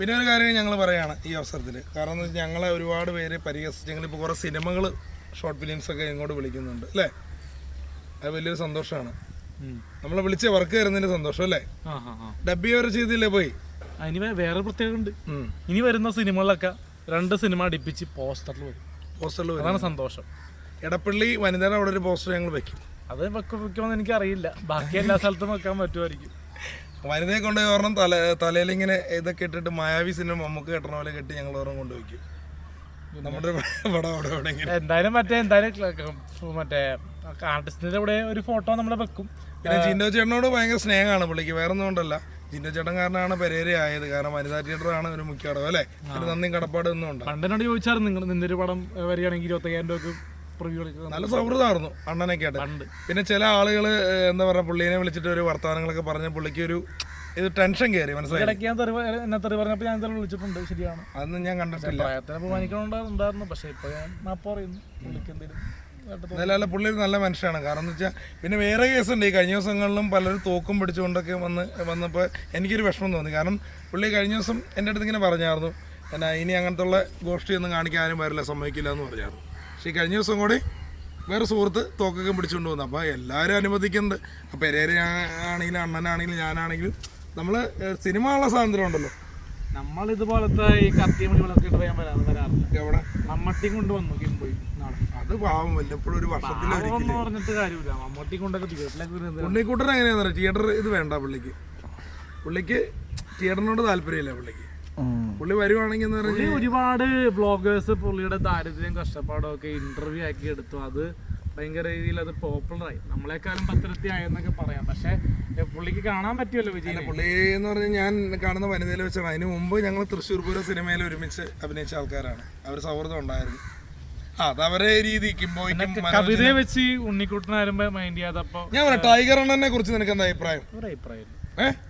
പിന്നെ ഒരു കാര്യം ഞങ്ങൾ പറയുകയാണ് ഈ അവസരത്തിൽ, കാരണം എന്ന് വെച്ചാൽ ഞങ്ങളെ ഒരുപാട് പേര് പരിഹസിച്ചെങ്കിൽ ഇപ്പോൾ കുറേ സിനിമകൾ ഷോർട്ട് ഫിലിംസൊക്കെ ഇങ്ങോട്ട് വിളിക്കുന്നുണ്ട് അല്ലേ? അത് വലിയൊരു സന്തോഷമാണ്. നമ്മളെ വിളിച്ച വർക്ക് തരുന്നതിൻ്റെ സന്തോഷം അല്ലേ? ഡബ് വരെ ചെയ്തില്ലേ പോയി? ഇനി വേറെ പ്രത്യേകത ഉണ്ട്. ഇനി വരുന്ന സിനിമകളിലൊക്കെ 2 സിനിമ അടുപ്പിച്ച് പോസ്റ്ററിൽ വരും. അതാണ് സന്തോഷം. എടപ്പള്ളി വനിതയുടെ അവിടെ ഒരു പോസ്റ്റർ ഞങ്ങൾ വെക്കും. അത് വെക്കുമെന്ന് എനിക്കറിയില്ല, ബാക്കി എല്ലാ സ്ഥലത്തും വെക്കാൻ പറ്റുമായിരിക്കും. വനിതയെ കൊണ്ടുപോയി ഓർണം തലയിലിങ്ങനെ ഇതൊക്കെ ഇട്ടിട്ട് മായാവി സിനിമ നമുക്ക് കെട്ടണ പോലെ കെട്ടി ഞങ്ങൾ ഓർമ്മ കൊണ്ടുവയ്ക്കും. നമ്മുടെ പടം അവിടെ എവിടെയെങ്കിലും എന്തായാലും മറ്റേ ആർട്ടിസ്റ്റിന്റെ കൂടെ ഒരു ഫോട്ടോ നമ്മൾ വെക്കും. പിന്നെ ജിൻഡോ ചേട്ടനോട് ഭയങ്കര സ്നേഹമാണ് പുള്ളിക്ക്, വേറെ ഒന്നും കൊണ്ടല്ല. ജിൻഡോ ചേട്ടൻ കാരനാണ് പെരേര ആയത്, കാരണം വനിതാ തിയേറ്ററാണ് ഒരു മുഖ്യ അടവ് അല്ലേ? ഒരു നന്ദിയും കടപ്പാട് ഒന്നും ഉണ്ട്. പണ്ടിനോട് ചോദിച്ചായിരുന്നു, നിങ്ങൾ നിന്റെ ഒരു പടം വരികയാണെങ്കിൽ 25,000 രൂപ നല്ല സൗഹൃദമായിരുന്നു അണ്ണനൊക്കെ ആയിട്ട്. പിന്നെ ചില ആളുകൾ എന്താ പറയുക, പുള്ളീനെ വിളിച്ചിട്ട് ഒരു വർത്തമാനങ്ങളൊക്കെ പറഞ്ഞ പുള്ളിക്ക് ഒരു ഇത് ടെൻഷൻ കയറി, മനസ്സിലായി. എന്നെ തെറി പറഞ്ഞപ്പോൾ ഞാൻ എന്തായാലും വിളിച്ചിട്ടുണ്ട്, ശരിയാണ്. അതൊന്നും ഞാൻ കണ്ടിട്ടില്ല. പ്രായത്തിനെ ബഹുമാനിക്കണുണ്ടായിരുന്നു, പക്ഷെ ഇപ്പൊ ഞാൻ മാപ്പ് പറയുന്നു. പുള്ളിക്ക് എന്തെങ്കിലും എന്നാലും പുള്ളി നല്ല മനുഷ്യനാണ്. കാരണം എന്ന് വെച്ചാൽ പിന്നെ വേറെ കേസുണ്ട്, ഈ കഴിഞ്ഞ ദിവസങ്ങളിലും പലരും തോക്കും പിടിച്ചുകൊണ്ടൊക്കെ വന്നപ്പോൾ എനിക്കൊരു വിഷമം തോന്നി. കാരണം പുള്ളി കഴിഞ്ഞ ദിവസം എൻ്റെ അടുത്ത് ഇങ്ങനെ പറഞ്ഞായിരുന്നു, എന്നാ ഇനി അങ്ങനത്തെ ഉള്ള ഗോഷ്ഠിയൊന്നും കാണിക്കാൻ ആരും വരില്ല, സമ്മതിക്കില്ല എന്ന് പറഞ്ഞായിരുന്നു. പക്ഷേ ഈ കഴിഞ്ഞ ദിവസം കൂടി വേറെ സുഹൃത്ത് തോക്കൊക്കെ പിടിച്ചുകൊണ്ട് വന്നു. അപ്പോൾ എല്ലാവരും അനുവദിക്കുന്നുണ്ട്. അപ്പോൾ പെരേര ആണെങ്കിലും അണ്ണനാണെങ്കിലും ഞാനാണെങ്കിലും നമ്മൾ സിനിമ ഉള്ള സ്വാതന്ത്ര്യം ഉണ്ടല്ലോ. നമ്മൾ ഇതുപോലത്തെ ഈ കത്തിയമണികളൊക്കെ വരാറില്ല. എവിടെ മമ്മട്ടി കൊണ്ടുവന്നു പോയി നാളെ. അത് പാവം വല്ലപ്പോഴും ഒരു വർഷത്തിലൊരിക്കലും പറഞ്ഞിട്ട് കാര്യമില്ല. മമ്മട്ടി കൊണ്ടൊക്കെ തിയേറ്ററിലേക്ക് ഉണ്ണിക്കൂട്ടൻ എങ്ങനെയാണെന്ന് പറയാം, തിയേറ്റർ ഇത് വേണ്ട പുള്ളിക്ക് തിയേറ്ററിനോട് താല്പര്യമില്ല. പുള്ളി വരുവാണെങ്കിൽ എന്ന് പറഞ്ഞാൽ ഒരുപാട് വ്ളോഗേഴ്സ് പുള്ളിയുടെ ദാരിദ്ര്യം കഷ്ടപ്പാടും ഒക്കെ ഇന്റർവ്യൂ ആക്കി എടുത്തു. അത് ഭയങ്കര രീതിയിൽ അത് പോപ്പുലറായി. നമ്മളെക്കാളും പത്രത്തിയായെന്നൊക്കെ പറയാം. പക്ഷെ പുള്ളിക്ക് കാണാൻ പറ്റുമല്ലോ വിജയ്. പുള്ളി എന്ന് പറഞ്ഞാൽ ഞാൻ കാണുന്ന വനിതയിൽ വെച്ചാണ്. അതിന് മുമ്പ് ഞങ്ങൾ തൃശ്ശൂർ പൂരം സിനിമയിൽ ഒരുമിച്ച് അഭിനയിച്ച ആൾക്കാരാണ്. അവർ സൗഹൃദം ഉണ്ടായിരുന്നു. അതവരെ രീതി കവിതയെ വെച്ച് ഉണ്ണിക്കുട്ടനാരുമ്പോ മൈൻഡ് ചെയ്യാതപ്പോ ഞാൻ പറയാം. ടൈഗർ അണ്ണനെ കുറിച്ച് നിനക്ക് എന്താ അഭിപ്രായം?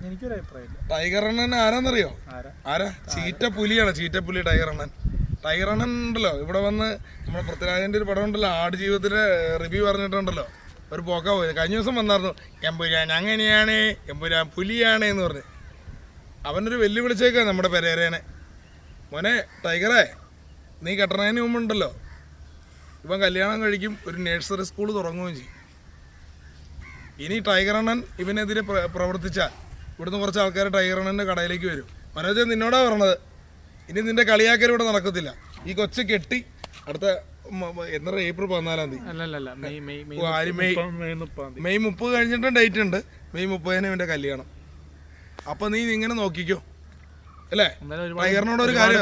എനിക്കൊരു അഭിപ്രായം. ടൈഗർ അണ്ണൻ ആരാന്നറിയോ? ആരാ? ചീറ്റപ്പുലിയാണ്. ചീറ്റപ്പുലി ടൈഗർ അണ്ണൻ ഉണ്ടല്ലോ. ഇവിടെ വന്ന് നമ്മുടെ പൃഥ്വിരാജിന്റെ ഒരു പടം ഉണ്ടല്ലോ, ആടുജീവിതത്തിന്റെ റിവ്യൂ പറഞ്ഞിട്ടുണ്ടല്ലോ, ഒരു പോക്ക പോയത്. കഴിഞ്ഞ ദിവസം വന്നായിരുന്നു, എമ്പുരാൻ അങ്ങനെയാണ്, എമ്പുരാൻ പുലിയാണ് എന്ന് പറഞ്ഞ്. അവനൊരു വെല്ലുവിളിച്ചേക്കാ നമ്മുടെ പെരേരേനെ. മോനെ ടൈഗറേ, നീ കെട്ടണതിന് മുമ്പുണ്ടല്ലോ, ഇവൻ കല്യാണം കഴിക്കും, ഒരു നഴ്സറി സ്കൂൾ തുടങ്ങുകയും ചെയ്യും. ഇനി ടൈഗർ അണ്ണൻ ഇവനെതിരെ പ്രവർത്തിച്ചാൽ ഇവിടുന്ന് കുറച്ച് ആൾക്കാർ ടൈഗർ അണ്ണൻ്റെ കടയിലേക്ക് വരും. മനോജ് നിന്നോടാ പറഞ്ഞത്, ഇനി നിന്റെ കളിയാക്കൽ ഇവിടെ നടക്കത്തില്ല. ഈ കൊച്ച് കെട്ടി അടുത്ത എന്താ ഏപ്രിൽ 14 മെയ് 30 കഴിഞ്ഞിട്ടും ഡേറ്റ് ഉണ്ട്. മെയ് 30 ഇവന്റെ കല്യാണം. അപ്പൊ നീ ഇങ്ങനെ നോക്കിക്കോ അല്ലേ? ടൈഗറിനോട് ഒരു കാര്യം